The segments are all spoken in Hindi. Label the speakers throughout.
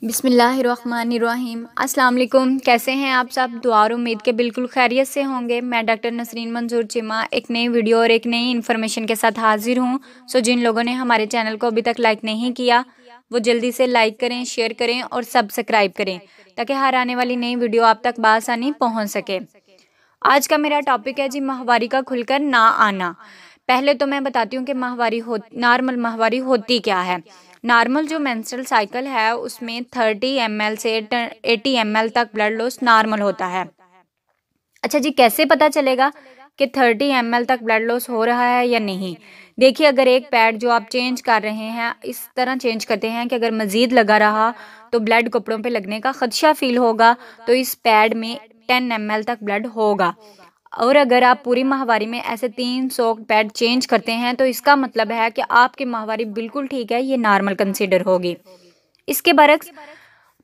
Speaker 1: बिस्मिल्लाहिर्रहमानिर्रहीम। अस्सलाम वालेकुम। कैसे हैं आप सब? दुआ और उम्मीद के बिल्कुल खैरियत से होंगे। मैं डॉक्टर नसरीन मंजूर चिमा एक नई वीडियो और एक नई इन्फॉर्मेशन के साथ हाजिर हूँ। जिन लोगों ने हमारे चैनल को अभी तक लाइक नहीं किया वो जल्दी से लाइक करें, शेयर करें और सब्सक्राइब करें ताकि हर आने वाली नई वीडियो आप तक बआसानी पहुँच सके। आज का मेरा टॉपिक है जी माहवारी का खुलकर ना आना। पहले तो मैं बताती हूँ कि नॉर्मल माहवारी होती क्या है। नॉर्मल जो मेंस्ट्रुअल साइकिल है उसमें 30 ml से 80 ml तक ब्लड लॉस नॉर्मल होता है। अच्छा जी, कैसे पता चलेगा कि 30 ml तक ब्लड लॉस हो रहा है या नहीं? देखिए, अगर एक पैड जो आप चेंज कर रहे हैं इस तरह चेंज करते हैं कि अगर मज़ीद लगा रहा तो ब्लड कपड़ों पे लगने का खदशा फील होगा, तो इस पैड में 10 ml तक ब्लड होगा। और अगर आप पूरी माहवारी में ऐसे 300 पैड चेंज करते हैं तो इसका मतलब है कि आपकी माहवारी बिल्कुल ठीक है, ये नॉर्मल कंसीडर होगी। इसके बरक्स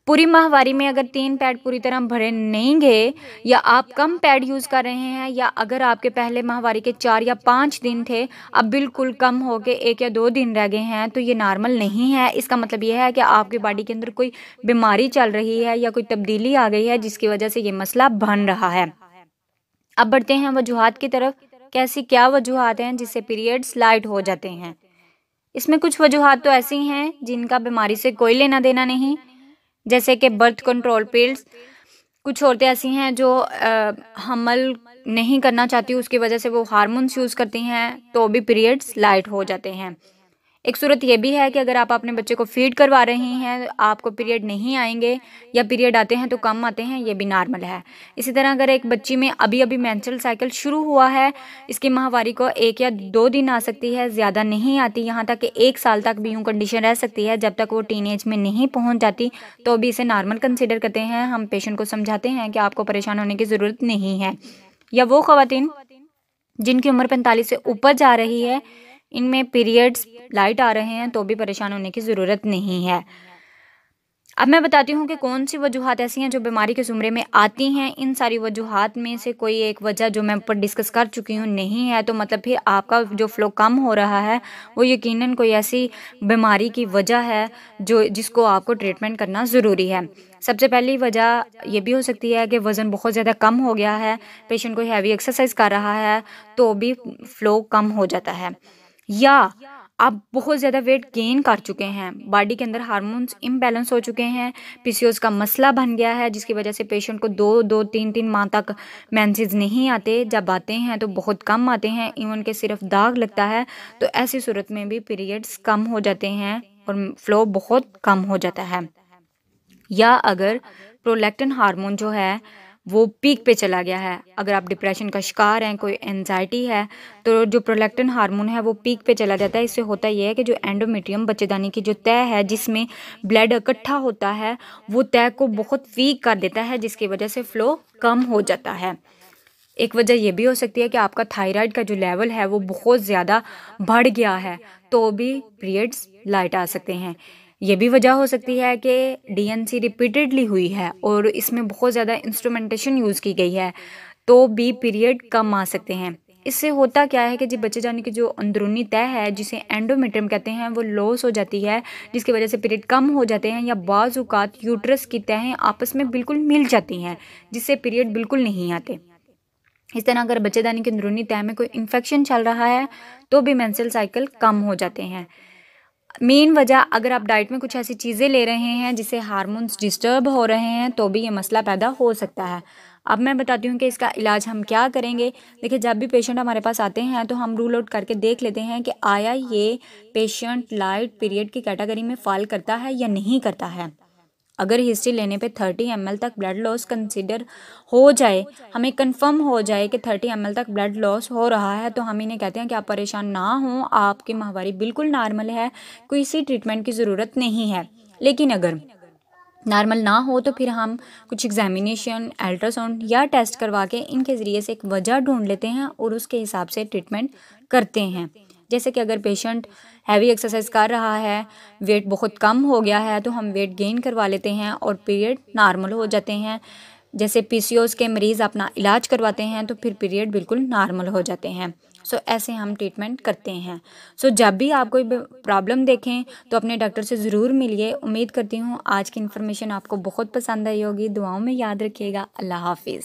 Speaker 1: पूरी माहवारी में अगर 3 पैड पूरी तरह भरे नहीं गए या आप कम पैड यूज़ कर रहे हैं, या अगर आपके पहले माहवारी के 4 या 5 दिन थे अब बिल्कुल कम हो के 1 या 2 दिन रह गए हैं, तो ये नॉर्मल नहीं है। इसका मतलब ये है कि आपकी बॉडी के अंदर कोई बीमारी चल रही है या कोई तब्दीली आ गई है जिसकी वजह से ये मसला बन रहा है। अब बढ़ते हैं वजूहात की तरफ। कैसी क्या वजूहात हैं जिससे पीरियड्स लाइट हो जाते हैं? इसमें कुछ वजूहात तो ऐसी हैं जिनका बीमारी से कोई लेना देना नहीं, जैसे कि बर्थ कंट्रोल पिल्स। कुछ औरतें ऐसी हैं जो हमल नहीं करना चाहती, उसकी वजह से वो हार्मोन्स यूज़ करती हैं तो भी पीरियड्स लाइट हो जाते हैं। एक सूरत ये भी है कि अगर आप अपने बच्चे को फीड करवा रही हैं आपको पीरियड नहीं आएंगे, या पीरियड आते हैं तो कम आते हैं, ये भी नॉर्मल है। इसी तरह अगर एक बच्ची में अभी अभी मेंस्ट्रुअल साइकिल शुरू हुआ है, इसकी माहवारी को 1 या 2 दिन आ सकती है, ज़्यादा नहीं आती, यहाँ तक कि 1 साल तक भी यूँ कंडीशन रह सकती है जब तक वो टीनेज में नहीं पहुँच जाती, तो भी इसे नॉर्मल कंसिडर करते हैं। हम पेशेंट को समझाते हैं कि आपको परेशान होने की ज़रूरत नहीं है। या वो ख़वातीन जिनकी उम्र 45 से ऊपर जा रही है, इनमें पीरियड्स लाइट आ रहे हैं तो भी परेशान होने की ज़रूरत नहीं है। अब मैं बताती हूँ कि कौन सी वजूहात ऐसी हैं जो बीमारी के ज़ुमरे में आती हैं। इन सारी वजूहात में से कोई एक वजह जो मैं ऊपर डिस्कस कर चुकी हूँ नहीं है, तो मतलब फिर आपका जो फ़्लो कम हो रहा है वो यकीनन कोई ऐसी बीमारी की वजह है जिसको आपको ट्रीटमेंट करना ज़रूरी है। सबसे पहली वजह ये भी हो सकती है कि वज़न बहुत ज़्यादा कम हो गया है, पेशेंट कोई हैवी एक्सरसाइज कर रहा है तो भी फ़्लो कम हो जाता है। या आप बहुत ज़्यादा वेट गेन कर चुके हैं, बॉडी के अंदर हार्मोन्स इम्बैलेंस हो चुके हैं, पीसीओएस का मसला बन गया है जिसकी वजह से पेशेंट को 2-3 माह तक मेंसेस नहीं आते, जब आते हैं तो बहुत कम आते हैं, इवन के सिर्फ दाग लगता है। तो ऐसी सूरत में भी पीरियड्स कम हो जाते हैं और फ्लो बहुत कम हो जाता है। या अगर प्रोलैक्टिन हार्मोन जो है वो पीक पे चला गया है, अगर आप डिप्रेशन का शिकार हैं, कोई एंजाइटी है, तो जो प्रोलैक्टिन हार्मोन है वो पीक पे चला जाता है। इससे होता यह है कि जो एंडोमेट्रियम बच्चेदानी की जो तह है जिसमें ब्लड इकट्ठा होता है वो तह को बहुत वीक कर देता है, जिसकी वजह से फ़्लो कम हो जाता है। एक वजह यह भी हो सकती है कि आपका थायराइड का जो लेवल है वो बहुत ज़्यादा बढ़ गया है, तो भी पीरियड्स लाइट आ सकते हैं। ये भी वजह हो सकती है कि डीएनसी रिपीटेडली हुई है और इसमें बहुत ज़्यादा इंस्ट्रूमेंटेशन यूज़ की गई है, तो भी पीरियड कम आ सकते हैं। इससे होता क्या है कि जी बच्चे जाने की जो अंदरूनी तह है जिसे एंडोमेट्रियम कहते हैं वो लॉस हो जाती है, जिसकी वजह से पीरियड कम हो जाते हैं, या बाज़ औक़ात यूट्रस की तहें आपस में बिल्कुल मिल जाती हैं जिससे पीरियड बिल्कुल नहीं आते। इस तरह अगर बच्चेदानी की अंदरूनी तह में कोई इन्फेक्शन चल रहा है तो भी मेंस्ट्रुअल साइकिल कम हो जाते हैं। मेन वजह, अगर आप डाइट में कुछ ऐसी चीज़ें ले रहे हैं जिससे हार्मोन्स डिस्टर्ब हो रहे हैं तो भी ये मसला पैदा हो सकता है। अब मैं बताती हूँ कि इसका इलाज हम क्या करेंगे। देखिए, जब भी पेशेंट हमारे पास आते हैं तो हम रूल आउट करके देख लेते हैं कि आया ये पेशेंट लाइट पीरियड की कैटेगरी में फॉल करता है या नहीं करता है। अगर हिस्ट्री लेने पे 30 ml तक ब्लड लॉस कंसिडर हो जाए, हमें कंफर्म हो जाए कि 30 ml तक ब्लड लॉस हो रहा है, तो हम इन्हें कहते हैं कि आप परेशान ना हों, आपकी माहवारी बिल्कुल नॉर्मल है, कोई सी ट्रीटमेंट की ज़रूरत नहीं है। लेकिन अगर नॉर्मल ना हो तो फिर हम कुछ एग्जामिनेशन, अल्ट्रासाउंड या टेस्ट करवा के इनके ज़रिए से एक वजह ढूंढ लेते हैं और उसके हिसाब से ट्रीटमेंट करते हैं। जैसे कि अगर पेशेंट हैवी एक्सरसाइज कर रहा है, वेट बहुत कम हो गया है, तो हम वेट गेन करवा लेते हैं और पीरियड नॉर्मल हो जाते हैं। जैसे पीसीओएस के मरीज़ अपना इलाज करवाते हैं तो फिर पीरियड बिल्कुल नॉर्मल हो जाते हैं। सो ऐसे हम ट्रीटमेंट करते हैं। सो जब भी आप कोई प्रॉब्लम देखें तो अपने डॉक्टर से ज़रूर मिलिए। उम्मीद करती हूँ आज की इन्फॉर्मेशन आपको बहुत पसंद आई होगी। दुआओं में याद रखिएगा। अल्लाह हाफिज़।